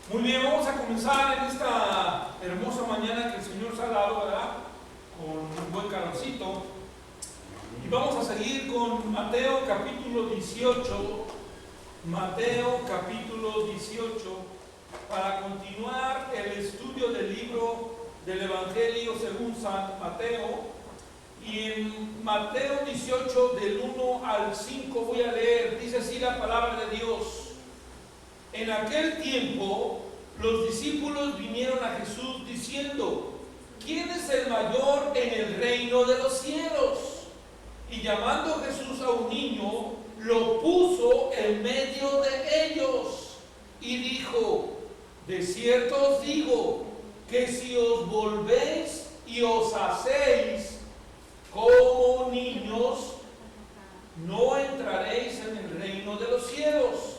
Muy bien, vamos a comenzar en esta hermosa mañana que el Señor nos ha dado, ¿verdad? Con un buen calorcito. Y vamos a seguir con Mateo capítulo 18. Mateo capítulo 18, para continuar el estudio del libro del Evangelio según San Mateo. Y en Mateo 18, del 1 al 5 voy a leer, dice así la palabra de Dios. En aquel tiempo, los discípulos vinieron a Jesús diciendo: ¿quién es el mayor en el reino de los cielos? Y llamando Jesús a un niño, lo puso en medio de ellos y dijo: de cierto os digo, que si os volvéis y os hacéis como niños, no entraréis en el reino de los cielos.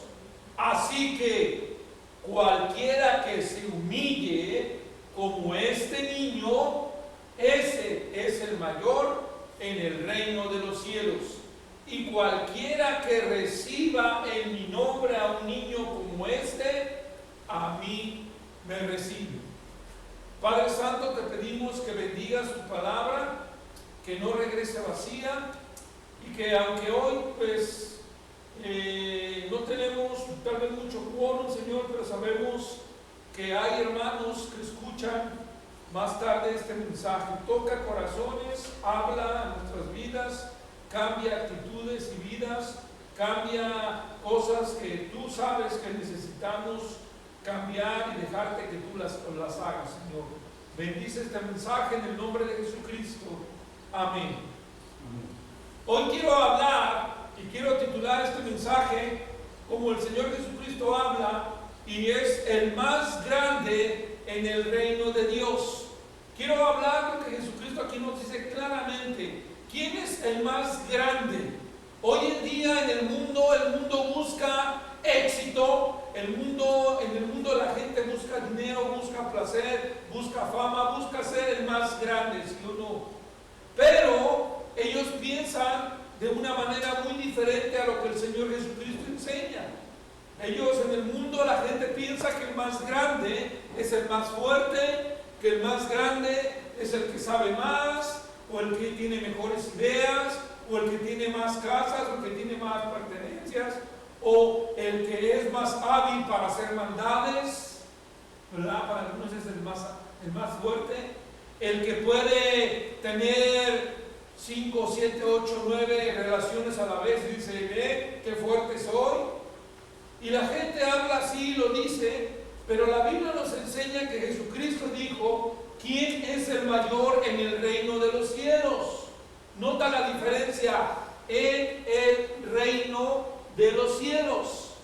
Así que cualquiera que se humille como este niño, ese es el mayor en el reino de los cielos. Y cualquiera que reciba en mi nombre a un niño como este, a mí me recibe. Padre Santo, te pedimos que bendigas tu palabra, que no regrese vacía, y que aunque hoy no tenemos tal vez mucho quórum, Señor, pero sabemos que hay hermanos que escuchan más tarde este mensaje. Toca corazones, habla a nuestras vidas, cambia actitudes y vidas, cambia cosas que tú sabes que necesitamos cambiar y dejarte que tú las hagas, Señor. Bendice este mensaje en el nombre de Jesucristo. Amén. Hoy quiero hablar y quiero titular este mensaje como el Señor Jesucristo habla, y es el más grande en el reino de Dios. Quiero hablar porque Jesucristo aquí nos dice claramente quién es el más grande. Hoy en día en el mundo busca éxito, en el mundo la gente busca dinero, busca placer, busca fama, busca ser el más grande, ¿sí o no? Pero ellos piensan de una manera muy diferente a lo que el Señor Jesucristo enseña. Ellos en el mundo, la gente piensa que el más grande es el más fuerte, que el más grande es el que sabe más, o el que tiene mejores ideas, o el que tiene más casas, o el que tiene más pertenencias, o el que es más hábil para hacer maldades, ¿verdad? Para algunos es el más fuerte, el que puede tener 5, 7, 8, 9 relaciones a la vez y dice: ve, qué fuerte soy. Y la gente habla así, lo dice, pero la Biblia nos enseña que Jesucristo dijo: ¿quién es el mayor en el reino de los cielos? Nota la diferencia: en el reino de los cielos.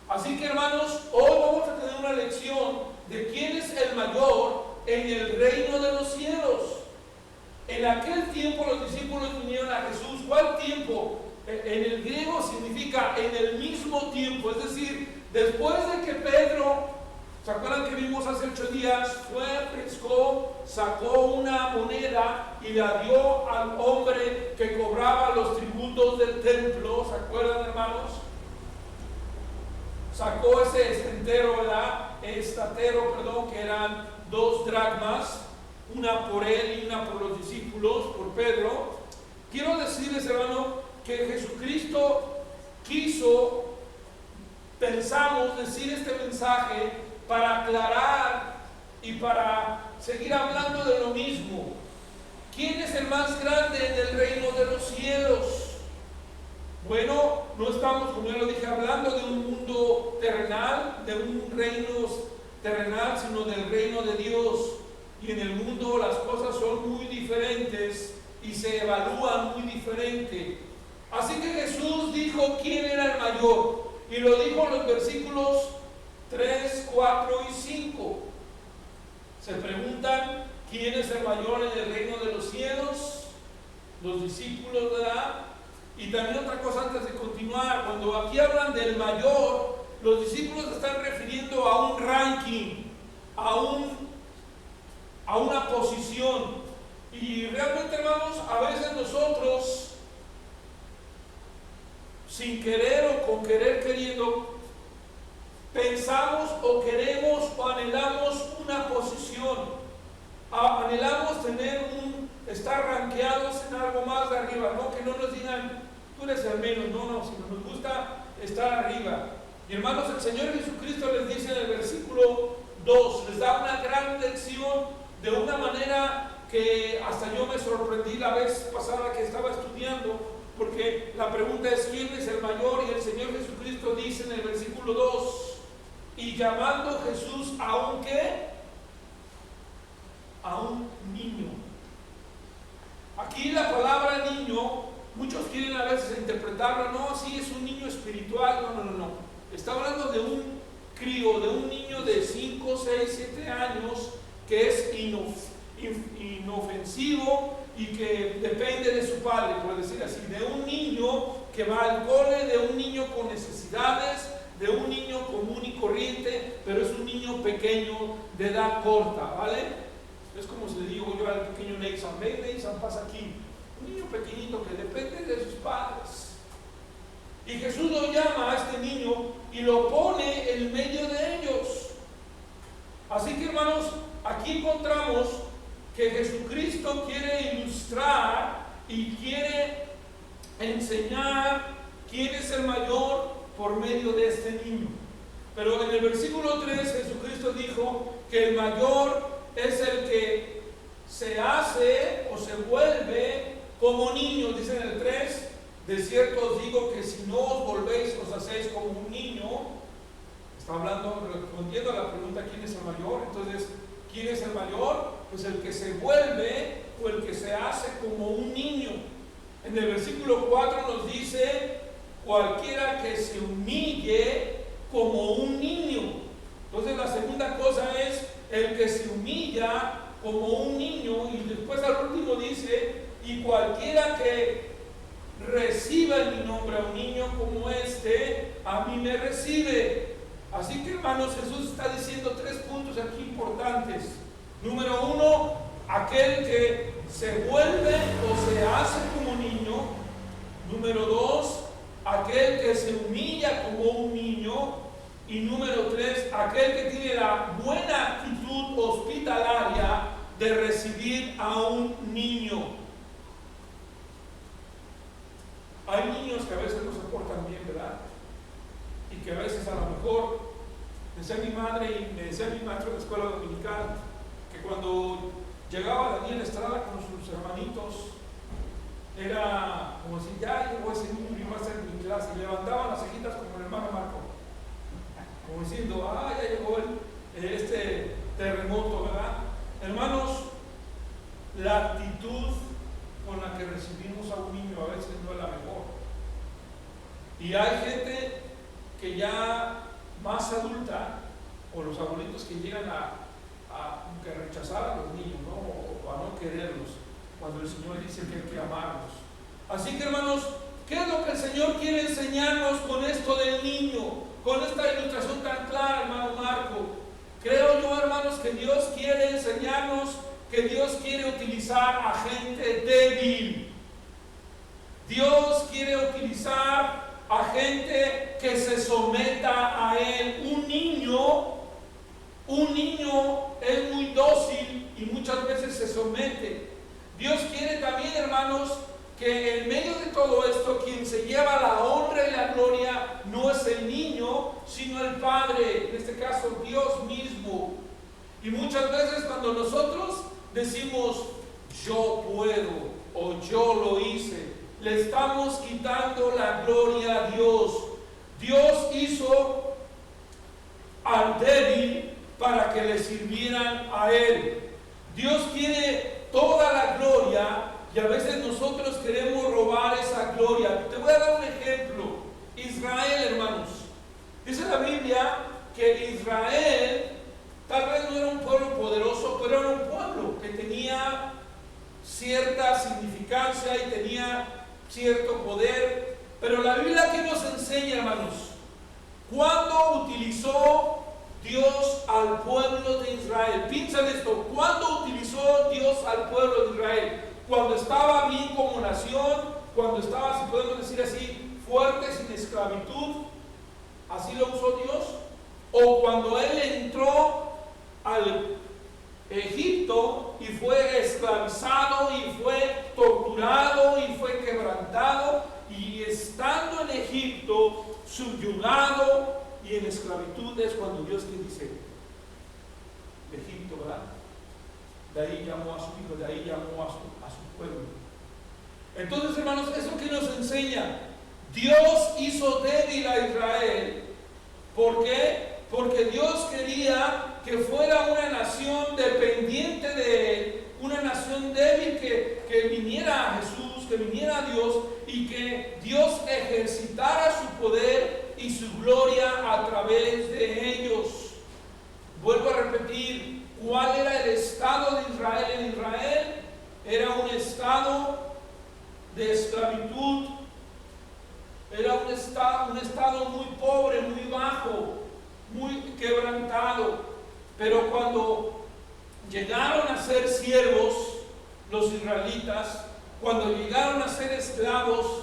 Así que, hermanos, hoy vamos a tener una lección de quién es el mayor en el reino de los cielos. En aquel tiempo los discípulos vinieron a Jesús. ¿Cuál tiempo? En el griego significa en el mismo tiempo, es decir, después de que Pedro, ¿se acuerdan que vimos hace 8 días? Fue, pescó, sacó una moneda y la dio al hombre que cobraba los tributos del templo, ¿se acuerdan, hermanos? Sacó ese estatero, que eran 2 dracmas, una por él y una por los discípulos, por Pedro. Quiero decirles, hermano, que Jesucristo pensamos decir este mensaje para aclarar y para seguir hablando de lo mismo. ¿Quién es el más grande en el reino de los cielos? Bueno, no estamos, como ya lo dije, hablando de un mundo terrenal, de un reino terrenal, sino del reino de Dios. Y en el mundo las cosas son muy diferentes y se evalúan muy diferente. Así que Jesús dijo quién era el mayor, y lo dijo en los versículos 3, 4 y 5. Se preguntan quién es el mayor en el reino de los cielos, los discípulos, ¿verdad? Y también otra cosa antes de continuar: cuando aquí hablan del mayor, los discípulos se están refiriendo a un ranking, a una posición. Y realmente, hermanos, a veces nosotros, sin querer o con querer queriendo, pensamos o queremos o anhelamos una posición, anhelamos estar rankeados en algo más de arriba, no que no nos digan tú eres el menos, no, sino nos gusta estar arriba. Y hermanos, el Señor Jesucristo les dice en el versículo 2, les da una gran lección de una manera que hasta yo me sorprendí la vez pasada que estaba estudiando, porque la pregunta es ¿quién es el mayor? Y el Señor Jesucristo dice en el versículo 2, y llamando Jesús a un ¿qué? A un niño. Aquí la palabra niño, muchos quieren a veces interpretarla, no, sí es un niño espiritual, no. Está hablando de un crío, de un niño de 5, 6, 7 años que es inofensivo y que depende de su padre, por decir así, de un niño que va al cole, de un niño con necesidades, de un niño común y corriente, pero es un niño pequeño de edad corta, ¿vale? Es como si le digo yo al pequeño Nathan, ven Nathan, pasa aquí, un niño pequeñito que depende de sus padres. Y Jesús lo llama a este niño y lo pone en medio de ellos. Así que hermanos, aquí encontramos que Jesucristo quiere ilustrar y quiere enseñar quién es el mayor por medio de este niño. Pero en el versículo 3 Jesucristo dijo que el mayor es el que se hace o se vuelve como niño. Dice en el 3, de cierto os digo que si no os volvéis, os hacéis como un niño. Está hablando, respondiendo a la pregunta ¿quién es el mayor? Entonces, ¿quién es el mayor? Pues el que se vuelve o el que se hace como un niño. En el versículo 4 nos dice cualquiera que se humille como un niño. Entonces la segunda cosa es el que se humilla como un niño, y después al último dice y cualquiera que reciba en mi nombre a un niño como este, a mí me recibe. Así que hermanos, Jesús está diciendo 3 puntos aquí importantes. Número 1, aquel que se vuelve o se hace como niño. Número 2, aquel que se humilla como un niño. Y número 3, aquel que tiene la buena actitud hospitalaria de recibir a un niño. Hay niños que a veces no se portan bien, ¿verdad? Y que a veces a lo mejor, decía mi madre y me decía mi maestro de la escuela dominical, que cuando llegaba Daniel Estrada con sus hermanitos, era como si ya llegó ese niño y iba a ser mi clase, y levantaban las cejitas como el hermano Marco, como diciendo, ya llegó este terremoto, ¿verdad? Hermanos, la actitud con la que recibimos a un niño a veces no es la mejor. Y hay gente que ya más adulta, o los abuelitos que llegan a rechazar a los niños, ¿no? O a no quererlos, cuando el Señor dice que hay que amarlos. Así que hermanos, ¿qué es lo que el Señor quiere enseñarnos con esto del niño? Con esta ilustración tan clara, hermano Marco. Creo yo, hermanos, que Dios quiere enseñarnos que Dios quiere utilizar a gente débil. Dios quiere utilizar a gente que se someta a Él. Un niño es muy dócil y muchas veces se somete. Dios quiere también, hermanos, que en medio de todo esto quien se lleva la honra y la gloria no es el niño, sino el Padre, en este caso Dios mismo. Y muchas veces cuando nosotros decimos yo puedo o yo lo hice, le estamos quitando la gloria a Dios. Dios hizo al débil para que le sirvieran a Él. Dios quiere toda la gloria y a veces nosotros queremos robar esa gloria. Te voy a dar un ejemplo. Israel, hermanos. Dice la Biblia que Israel tal vez no era un pueblo poderoso, pero era un pueblo que tenía cierta significancia y tenía cierto poder. Pero la Biblia que nos enseña, hermanos, ¿cuándo utilizó Dios al pueblo de Israel? Piensa en esto. ¿Cuándo utilizó Dios al pueblo de Israel? Cuando estaba bien como nación, cuando estaba, si podemos decir así, fuerte, sin esclavitud. ¿Así lo usó Dios? o cuando él entró al Egipto y fue esclavizado y fue torturado y fue quebrantado, y estando en Egipto subyugado y en esclavitud, es cuando Dios le dice de Egipto, ¿verdad? De ahí llamó a su hijo, de ahí llamó a su pueblo. Entonces, hermanos, eso que nos enseña, Dios hizo débil a Israel. ¿Por qué? Porque Dios quería que fuera una nación dependiente de Él, una nación débil que viniera a Jesús, que viniera a Dios, y que Dios ejercitara su poder y su gloria a través de ellos. Vuelvo a repetir, ¿cuál era el estado de Israel? En Israel era un estado de esclavitud, era un estado muy pobre, muy bajo, muy quebrantado. Pero cuando llegaron a ser siervos los israelitas, cuando llegaron a ser esclavos,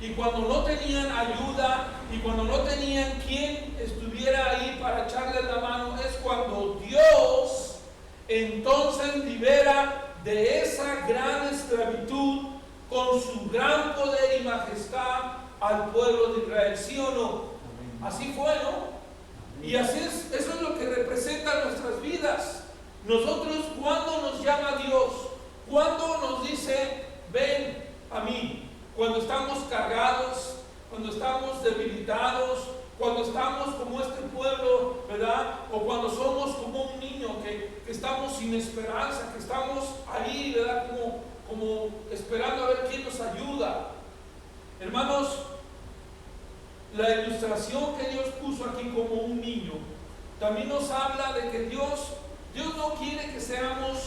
y cuando no tenían ayuda y cuando no tenían quien estuviera ahí para echarles la mano, es cuando Dios entonces libera de esa gran esclavitud con su gran poder y majestad al pueblo de Israel. ¿Sí o no? Así fue, ¿no? Y así es, eso es lo que representa nuestras vidas. Nosotros, cuando nos llama Dios, cuando nos dice, ven a mí, cuando estamos cargados, cuando estamos debilitados, cuando estamos como este pueblo, ¿verdad? O cuando somos como un niño que estamos sin esperanza, que estamos ahí, ¿verdad? Como esperando a ver quién nos ayuda. Hermanos, la ilustración que Dios puso aquí como un niño también nos habla de que Dios no quiere que seamos,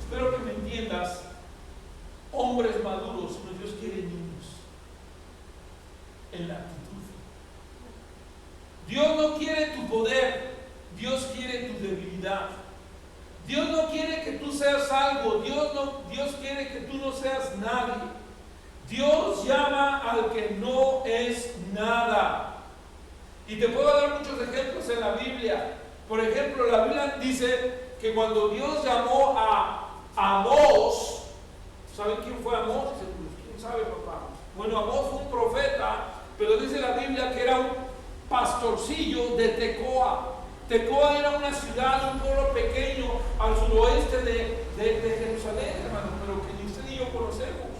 espero que me entiendas, hombres maduros, sino Dios quiere niños en la actitud. Dios no quiere tu poder, Dios quiere tu debilidad. Dios no quiere que tú seas algo, Dios quiere que tú no seas nadie. Dios llama al que no es nada. Y te puedo dar muchos ejemplos en la Biblia. Por ejemplo, la Biblia dice que cuando Dios llamó a Amós, ¿saben quién fue Amós? ¿Quién sabe, papá? Bueno, Amós fue un profeta, pero dice la Biblia que era un pastorcillo de Tecoa. Tecoa era una ciudad, un pueblo pequeño al suroeste de Jerusalén, hermano, pero que ni usted ni yo conocemos.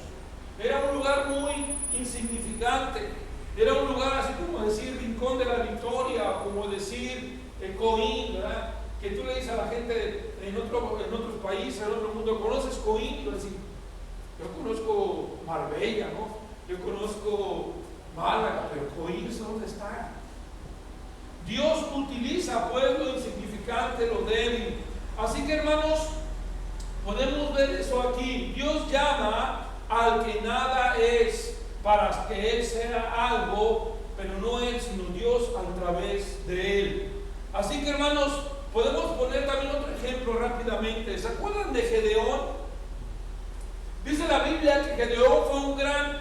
Era un lugar muy insignificante. Era un lugar así como decir Rincón de la Victoria, como decir Coín, ¿verdad? Que tú le dices a la gente en otros países, en otro mundo, ¿conoces Coín? Y yo decir, yo conozco Marbella, ¿no? Yo conozco Málaga, pero Coín es donde está. Dios utiliza pueblo insignificante, lo débil. Así que, hermanos, podemos ver eso aquí. Dios llama al que nada es para que Él sea algo, pero no Él, sino Dios a través de Él. Así que, hermanos, podemos poner también otro ejemplo rápidamente. ¿Se acuerdan de Gedeón? Dice la Biblia que Gedeón fue un gran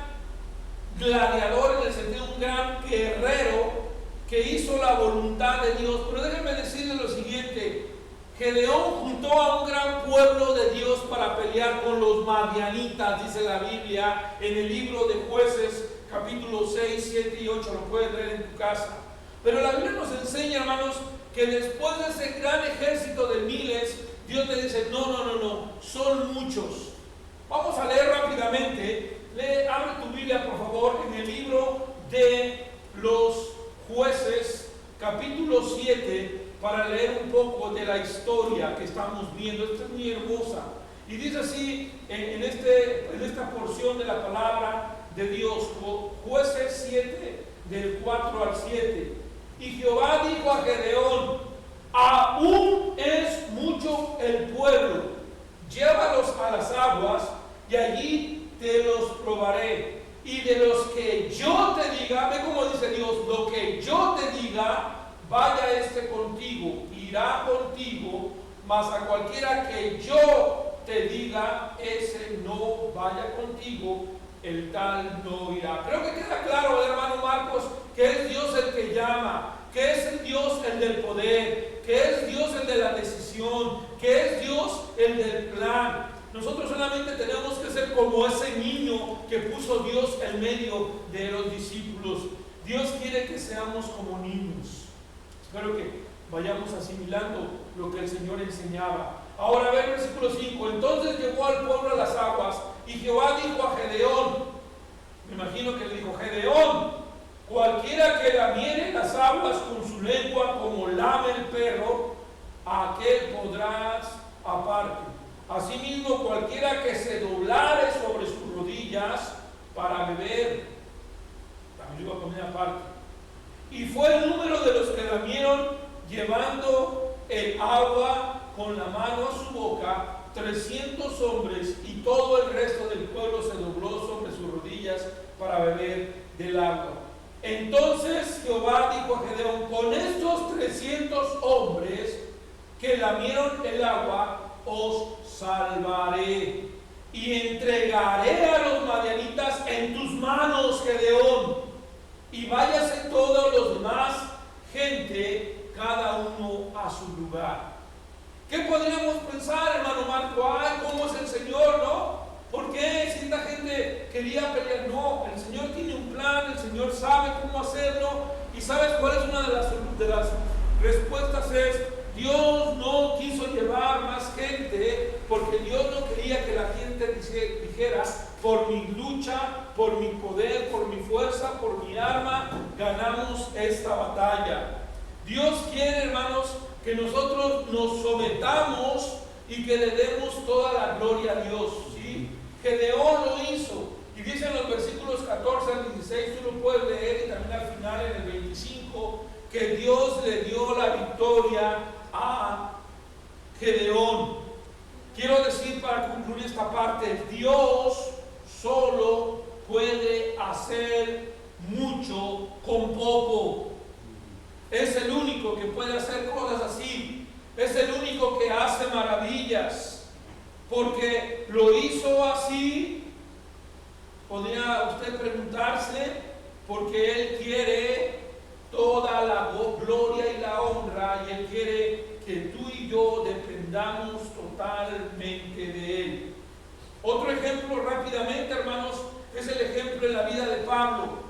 gladiador, en el sentido de un gran guerrero que hizo la voluntad de Dios. Pero déjenme decirles lo siguiente: Gedeón juntó a un gran pueblo de Dios para pelear con los madianitas, dice la Biblia en el libro de Jueces, capítulo 6, 7 y 8, lo puedes leer en tu casa. Pero la Biblia nos enseña, hermanos, que después de ese gran ejército de miles, Dios le dice, no, son muchos. Vamos a leer rápidamente. Abre tu Biblia, por favor, en el libro de los Jueces, capítulo 7, para leer un poco de la historia que estamos viendo. Esta es muy hermosa. Y dice así, en esta porción de la palabra de Dios, Jueces 7, del 4 al 7. Y Jehová dijo a Gedeón, aún es mucho el pueblo, llévalos a las aguas, y allí te los probaré. Y de los que yo te diga, ve cómo dice Dios, lo que yo te diga, vaya este contigo, irá contigo, mas a cualquiera que yo te diga, ese no vaya contigo, el tal no irá. Creo que queda claro, hermano Marcos, que es Dios el que llama, que es el Dios el del poder, que es Dios el de la decisión, que es Dios el del plan. Nosotros solamente tenemos que ser como ese niño que puso Dios en medio de los discípulos. Dios quiere que seamos como niños. Espero que vayamos asimilando lo que el Señor enseñaba. Ahora ve el versículo 5. Entonces llevó al pueblo a las aguas, y Jehová dijo a Gedeón, me imagino que le dijo: Gedeón, cualquiera que lamiere las aguas con su lengua como lame el perro, a aquel podrás aparte. Asimismo, cualquiera que se doblare sobre sus rodillas para beber, también lo iba a poner aparte. Y fue el número de los que lamieron, llevando el agua con la mano a su boca, 300 hombres, y todo el resto del pueblo se dobló sobre sus rodillas para beber del agua. Entonces Jehová dijo a Gedeón: con estos 300 hombres que lamieron el agua, os salvaré, y entregaré a los madianitas en tus manos, Gedeón, y váyase todos los demás gente, cada uno a su lugar. ¿Qué podríamos pensar, hermano Marco? Ay, ¿cómo es el Señor, no? ¿Por qué si esta gente quería pelear? No, el Señor tiene un plan, el Señor sabe cómo hacerlo. ¿Y sabes cuál es una de las respuestas? Es: Dios no quiso llevar más gente porque Dios no quería que la gente dijera: por mi lucha, por mi poder, por mi fuerza, por mi arma, ganamos esta batalla. Dios quiere, hermanos, que nosotros nos sometamos y que le demos toda la gloria a Dios, ¿sí? Gedeón lo hizo, y dice en los versículos 14 al 16, tú lo puedes leer, y también al final en el 25, que Dios le dio la victoria a Gedeón. Quiero decir, para concluir esta parte, Dios solo puede hacer mucho con poco. Es el único que puede hacer cosas así. Es el único que hace maravillas. Porque lo hizo así. Podría usted preguntarse: porque Él quiere toda la gloria y la honra, y Él quiere que tú y yo dependamos totalmente de Él. Otro ejemplo rápidamente, hermanos, es el ejemplo en la vida de Pablo.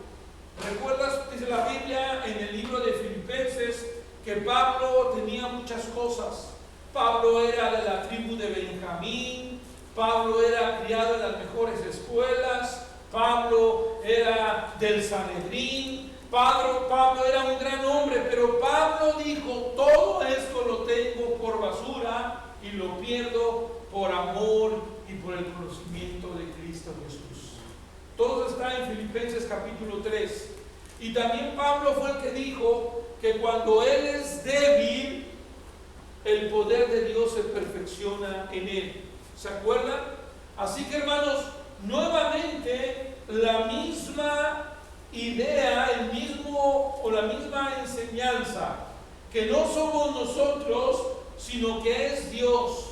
¿Recuerdas? Dice la Biblia en el libro de Filipenses que Pablo tenía muchas cosas. Pablo era de la tribu de Benjamín, Pablo era criado en las mejores escuelas, Pablo era del Sanedrín, Pablo era un gran hombre, pero Pablo dijo: todo esto lo tengo por basura y lo pierdo por amor y por el conocimiento de Cristo Jesús. Todo está en Filipenses capítulo 3. Y también Pablo fue el que dijo que cuando él es débil, el poder de Dios se perfecciona en él. ¿Se acuerdan? Así que, hermanos, nuevamente la misma idea, la misma enseñanza, que no somos nosotros, sino que es Dios,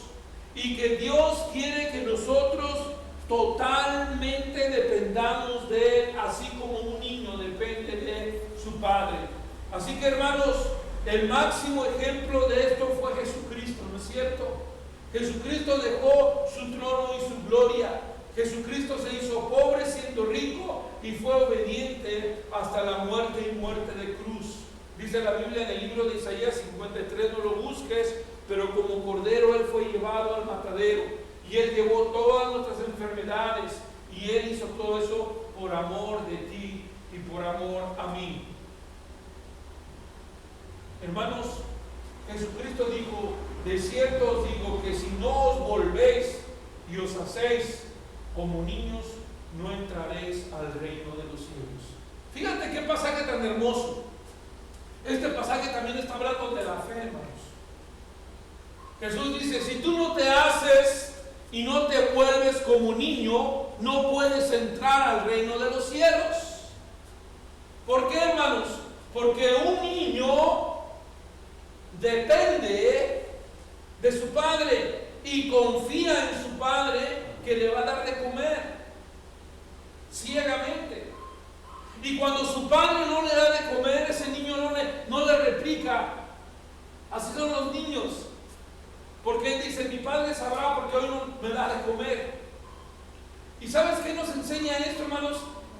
y que Dios quiere que nosotros totalmente dependamos de Él, así como un niño depende de su padre. Así que, hermanos, el máximo ejemplo de esto fue Jesucristo, ¿no es cierto? Jesucristo dejó su trono y su gloria. Jesucristo se hizo pobre siendo rico y fue obediente hasta la muerte y muerte de cruz. Dice la Biblia en el libro de Isaías 53, no lo busques, pero como cordero Él fue llevado al matadero. Y Él llevó todas nuestras enfermedades, y Él hizo todo eso por amor de ti y por amor a mí. Hermanos, Jesucristo dijo: de cierto os digo que si no os volvéis y os hacéis como niños, no entraréis al reino de los cielos. Fíjate qué pasaje tan hermoso. Este pasaje también está hablando de la fe, hermanos. Jesús dice: si tú no te haces y no te vuelves como niño, no puedes entrar al reino de los cielos. ¿Por qué, hermanos? Porque un niño depende de su padre y confía en su padre que le va a dar de comer ciegamente. Y cuando su padre no le da de comer, ese niño no le hija. Así son los niños. Porque él dice, mi padre sabrá porque hoy no me da de comer. ¿Y sabes qué nos enseña esto, hermanos?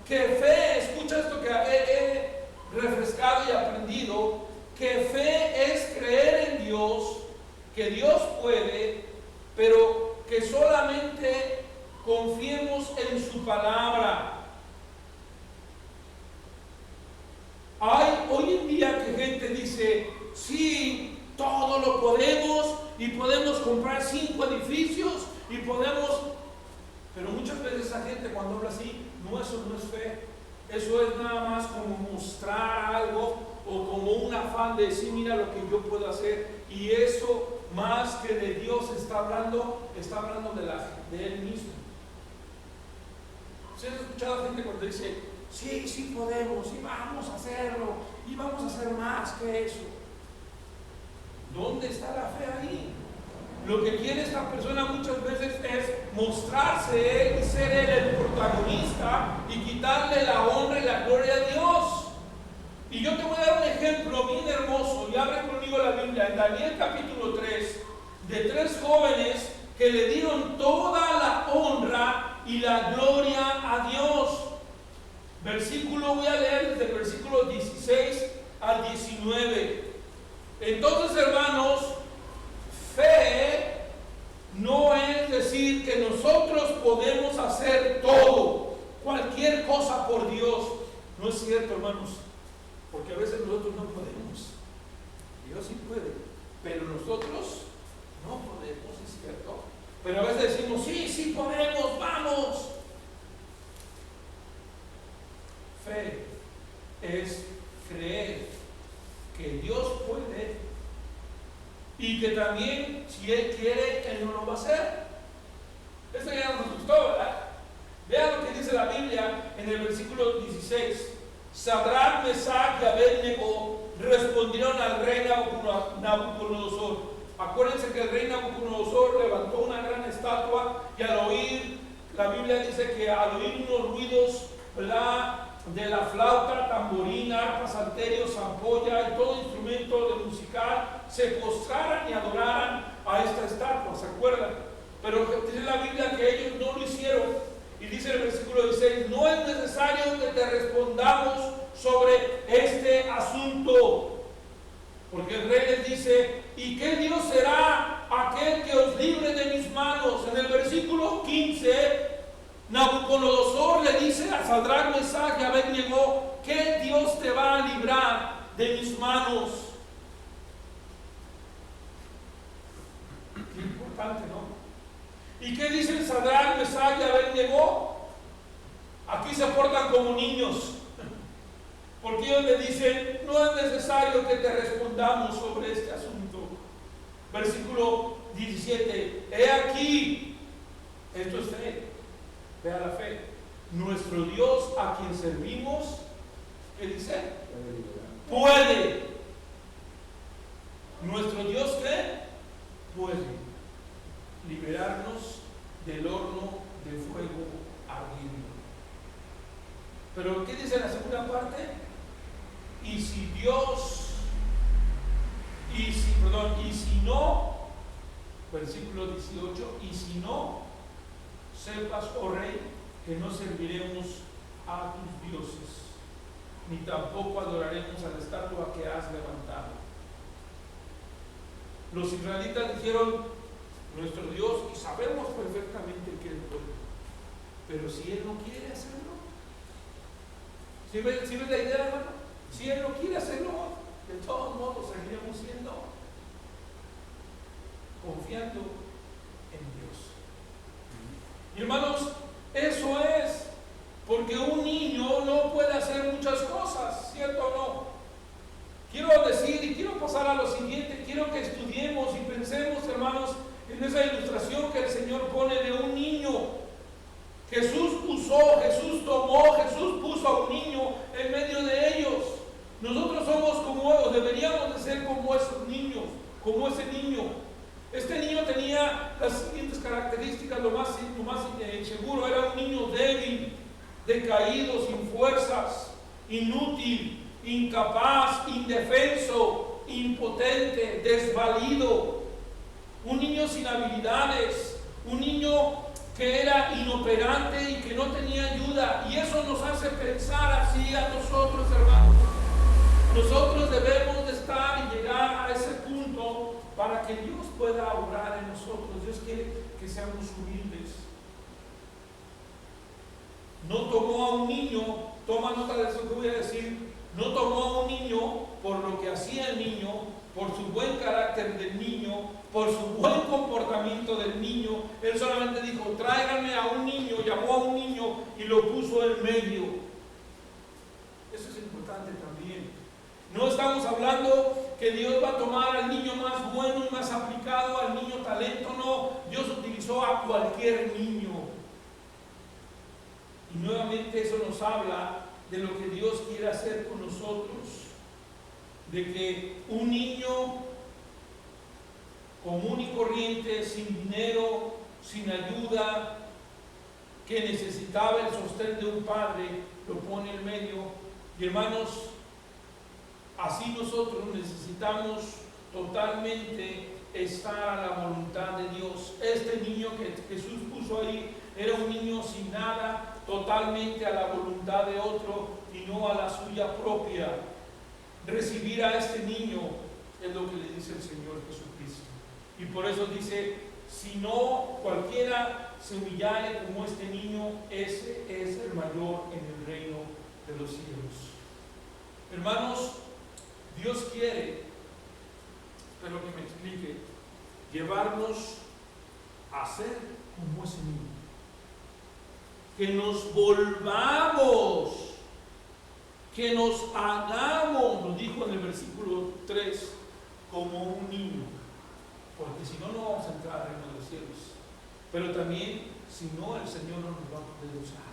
Que fe, escucha esto que he refrescado y aprendido, que fe es creer en Dios, que Dios puede, pero que solamente confiemos en su palabra. Hay hoy en día que gente dice, sí, todo lo podemos y podemos comprar 5 edificios y podemos, pero muchas veces esa gente cuando habla así, no, eso no es fe, eso es nada más como mostrar algo o como un afán de decir, mira lo que yo puedo hacer, y eso más que de Dios está hablando de él mismo. ¿Ustedes han escuchado a gente cuando dice, sí, sí podemos, y vamos a hacerlo, y vamos a hacer más que eso? ¿Dónde está la fe ahí? Lo que quiere esta persona muchas veces es mostrarse él y ser él el protagonista y quitarle la honra y la gloria a Dios. Y yo te voy a dar un ejemplo bien hermoso, y abre conmigo la Biblia, en Daniel capítulo 3, de 3 jóvenes que le dieron toda la honra y la gloria a Dios. Voy a leer desde el versículo 16 al 19. Entonces, hermanos, fe no es decir que nosotros podemos hacer todo, cualquier cosa por Dios. No es cierto, hermanos, porque a veces nosotros no podemos. Dios sí puede, pero nosotros no podemos, es cierto. Pero a veces decimos, sí, sí podemos, vamos. Fe es creer que Dios puede y que también, si Él quiere, Él no lo va a hacer. Esto ya nos gustó, ¿verdad? Vean lo que dice la Biblia en el versículo 16. Sadrach, Mesach y Abednego respondieron al rey Nabucodonosor. Acuérdense que el rey Nabucodonosor levantó una gran estatua y al oír, la Biblia dice que al oír unos ruidos, ¿verdad?, de la flauta, tamborín, arpa, salterio, zampolla y todo instrumento de musical, se postraran y adoraran a esta estatua, ¿se acuerdan? Pero dice la Biblia que ellos no lo hicieron, y dice el versículo 16, no es necesario que te respondamos sobre este asunto, porque el rey les dice, ¿y qué Dios será aquel que os libre de mis manos? En el versículo 15, Nabucodonosor le dice a Sadrach, Mesach y Abednego, ¿qué Dios te va a librar de mis manos? Qué importante, ¿no? ¿Y qué dicen Sadrach, Mesach y Abednego? Aquí se portan como niños, porque ellos le dicen, no es necesario que te respondamos sobre este asunto. Versículo 17, he aquí, esto es fe. Vea la fe. Nuestro Dios a quien servimos, ¿qué dice? Puede. Nuestro Dios, ¿qué? Puede liberarnos del horno de fuego ardiendo. Pero ¿qué dice la segunda parte? Y si no, versículo 18, y si no, sepas, oh rey, que no serviremos a tus dioses, ni tampoco adoraremos a la estatua que has levantado. Los israelitas dijeron, nuestro Dios, y sabemos perfectamente que Él puede, pero si Él no quiere hacerlo, ¿sí ves la idea, hermano? Si Él no quiere hacerlo, de todos modos seguiremos siendo confiando en Dios. Y hermanos, eso es, porque un niño no puede hacer muchas cosas, ¿cierto o no? Quiero decir y quiero pasar a lo siguiente, quiero que estudiemos y pensemos, hermanos, en esa ilustración que el Señor pone de un niño. Jesús puso a un niño en medio de ellos. Nosotros somos como ellos, deberíamos de ser como esos niños, como ese niño. Este niño tenía las siguientes características, lo más seguro, era un niño débil, decaído, sin fuerzas, inútil, incapaz, indefenso. impotente, desvalido, un niño sin habilidades, un niño que era inoperante y que no tenía ayuda. Y eso nos hace pensar así a nosotros, hermanos. Nosotros debemos de estar y llegar a ese punto para que Dios pueda obrar en nosotros. Dios quiere que seamos humildes. No tomó a un niño, toma nota de eso que voy a decir, no tomó a un niño por lo que hacía el niño, por su buen carácter del niño, por su buen comportamiento del niño. Él solamente dijo, tráiganme a un niño, llamó a un niño y lo puso en medio. Eso es importante también. No estamos hablando que Dios va a tomar al niño más bueno y más aplicado, al niño talento, no. Dios utilizó a cualquier niño. Y nuevamente eso nos habla de lo que Dios quiere hacer con nosotros. De que un niño común y corriente, sin dinero, sin ayuda, que necesitaba el sostén de un padre, lo pone en medio. Y hermanos, así nosotros necesitamos totalmente estar a la voluntad de Dios. Este niño que Jesús puso ahí era un niño sin nada, totalmente a la voluntad de otro y no a la suya propia. Recibir a este niño es lo que le dice el Señor Jesucristo. Y por eso dice, si no cualquiera se humillare como este niño, ese es el mayor en el reino de los cielos. Hermanos, Dios quiere, espero que me explique, llevarnos a ser como ese niño. Que nos volvamos, que nos hagamos, lo dijo en el versículo 3, como un niño, porque si no, no vamos a entrar al reino de los cielos. Pero también, si no, el Señor no nos va a poder usar.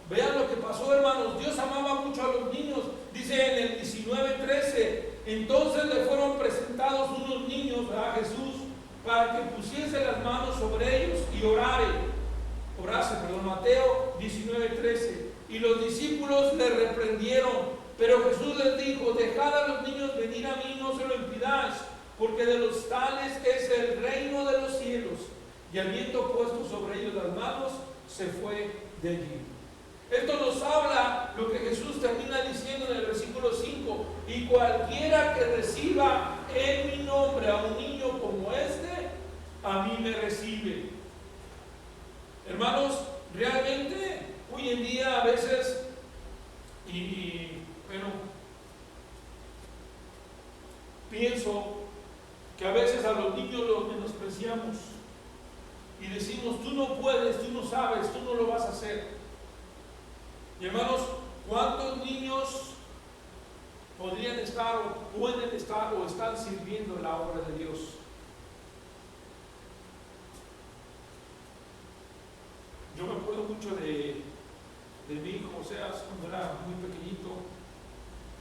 Vean lo que pasó, hermanos. Dios amaba mucho a los niños. Dice en el 19:13, entonces le fueron presentados unos niños a Jesús para que pusiese las manos sobre ellos y orase. Mateo 19:13. Y los discípulos le reprendieron, pero Jesús les dijo, dejad a los niños venir a mí, no se lo impidáis, porque de los tales es el reino de los cielos. Y habiendo puesto sobre ellos las manos, se fue de allí. Esto nos habla lo que Jesús termina diciendo en el versículo 5, y cualquiera que reciba en mi nombre a un niño como este, a mí me recibe. Hermanos, realmente hoy en día a veces, bueno, pienso que a veces a los niños los menospreciamos y decimos, tú no puedes, tú no sabes, tú no lo vas a hacer. Y hermanos, ¿cuántos niños podrían estar o pueden estar o están sirviendo en la obra de Dios? Yo me acuerdo mucho de mi hijo Oseas cuando era muy pequeñito.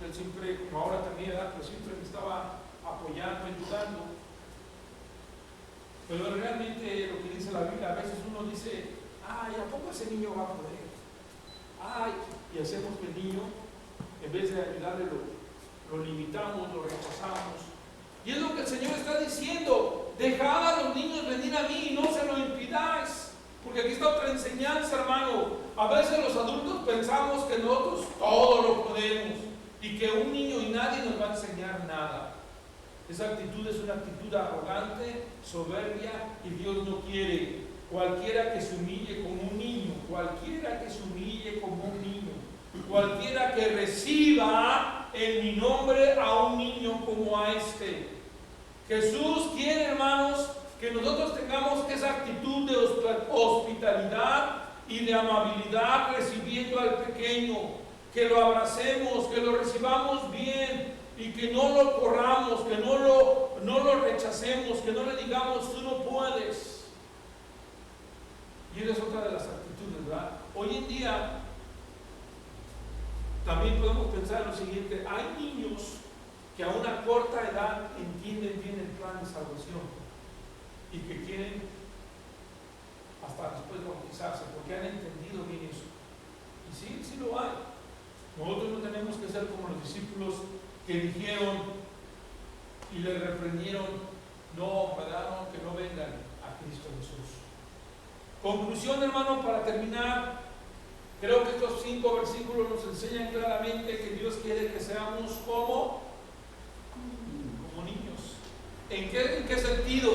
Él siempre, como ahora también, pero siempre me estaba apoyando, ayudando. Pero realmente lo que dice la Biblia, a veces uno dice, ay, ¿a poco ese niño va a poder? Ay, y hacemos que el niño, en vez de ayudarle, lo limitamos, lo rechazamos. Y es lo que el Señor está diciendo, dejad a los niños venir a mí y no se lo impidáis. Porque aquí está otra enseñanza, hermano. A veces los adultos pensamos que nosotros todo lo podemos y que un niño y nadie nos va a enseñar nada. Esa actitud es una actitud arrogante, soberbia, y Dios no quiere. Cualquiera que se humille como un niño, cualquiera que se humille como un niño, cualquiera que reciba en mi nombre a un niño como a este. Jesús quiere, hermanos, que nosotros tengamos esa actitud de hospitalidad y de amabilidad recibiendo al pequeño, que lo abracemos, que lo recibamos bien y que no lo corramos, que no lo rechacemos, que no le digamos tú no puedes. Y esa es otra de las actitudes, ¿verdad? Hoy en día también podemos pensar en lo siguiente: hay niños que a una corta edad entienden bien el plan de salvación y que quieren hasta después bautizarse porque han entendido bien eso. Y sí lo hay. Nosotros no tenemos que ser como los discípulos que dijeron y le reprendieron, no, ¿verdad? No, que no vengan a Cristo Jesús. Conclusión, hermano, para terminar, creo que estos 5 versículos nos enseñan claramente que Dios quiere que seamos como niños. ¿En qué sentido?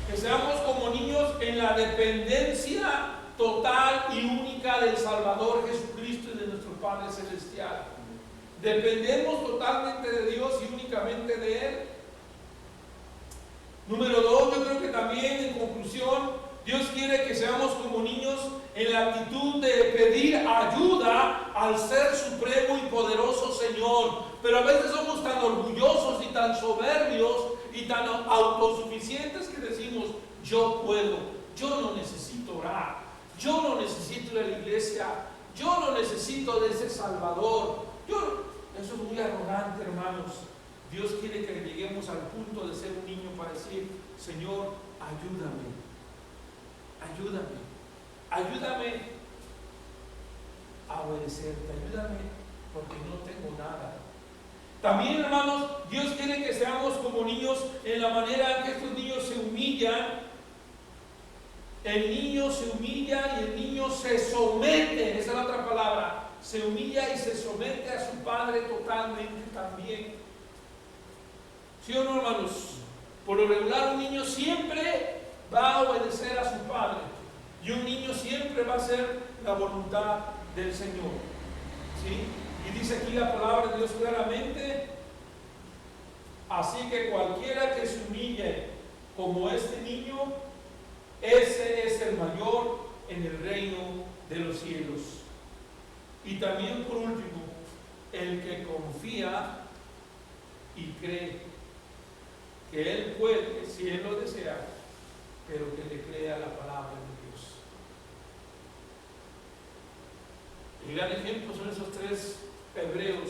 Que seamos como niños en la dependencia total y única del Salvador Jesucristo y de nuestro Padre Celestial. Dependemos totalmente de Dios y únicamente de Él. Número 2, yo creo que también, en conclusión, Dios quiere que seamos como niños en la actitud de pedir ayuda al Ser Supremo y Poderoso Señor. Pero a veces somos tan orgullosos y tan soberbios y tan autosuficientes que decimos, yo puedo, yo no necesito orar, yo no necesito ir a la iglesia, yo no necesito de ese Salvador. Eso es muy arrogante, hermanos. Dios quiere que lleguemos al punto de ser un niño para decir, Señor, ayúdame, ayúdame a obedecerte, ayúdame porque no tengo nada. También, hermanos, Dios quiere que seamos como niños en la manera en que estos niños se humillan. El niño se humilla y el niño se somete, esa es la otra palabra, se humilla y se somete a su padre totalmente también. ¿Sí o no, hermanos? Por lo regular, un niño siempre va a obedecer a su padre y un niño siempre va a hacer la voluntad del Señor. ¿Sí? Y dice aquí la palabra de Dios claramente, así que cualquiera que se humille como este niño, ese es el mayor en el reino de los cielos. Y también, por último, el que confía y cree que Él puede, si Él lo desea, pero que le crea la palabra de Dios. El gran ejemplo son esos 3 hebreos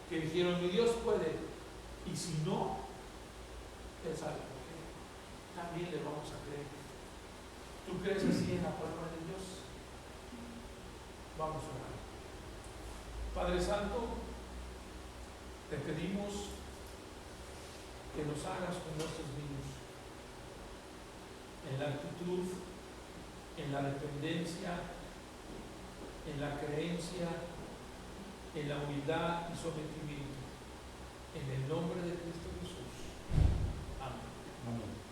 que dijeron, mi Dios puede, y si no, Él sabe por qué, también le vamos a creer. ¿Tú crees así en la palabra de Dios? Vamos a orar. Padre Santo, te pedimos que nos hagas con nuestros niños en la actitud, en la dependencia, en la creencia, en la humildad y sometimiento, en el nombre de Cristo Jesús. Amén.